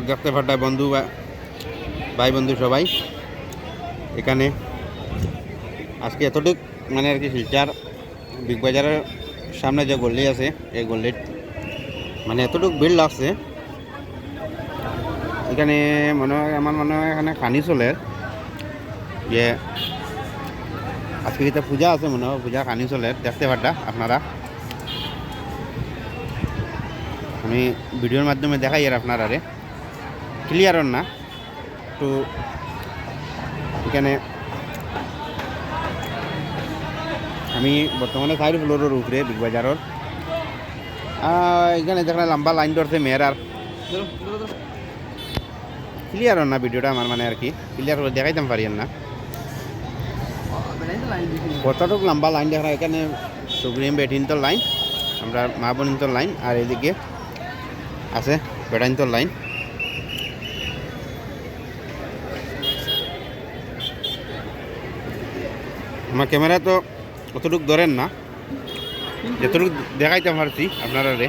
দেখতে পাঠায় বন্ধু ভাই বন্ধু সবাই এখানে আজকে এতটুক মানে আর কি শিলচার বিগ বাজারের সামনে যে গল্লি আছে এই গল্লির মানে এতটুক ভিড় লাগছে এখানে মনে হয় আমার মনে হয় এখানে খানি চলে যে আজকে এটা পূজা আছে মনে হয় পূজা খানি চলে দেখতে পারটা আপনারা আমি ভিডিওর মাধ্যমে দেখাই আর আপনারা রে ক্লিয়ার না একটু এখানে আমি বর্তমানে 5 ফ্লোরের উপরে বিগ বাজারের এখানে দেখলে লম্বা লাইন ধরছে মেয়ের আর ক্লিয়ার না ভিডিওটা আমার মানে আর কি ক্লিয়ার করে দেখাইতাম পারি না কতটুকু লম্বা লাইন দেখা এখানে সুগ্রিম বেটিনতর লাইন আমরা মা বোনিন্তর লাইন আর এদিকে আছে বেটাইন্তর লাইন আমার ক্যামেরা তো অতটুকু ধরেন না যতটুকু দেখাইতাম পারছি আপনারা রে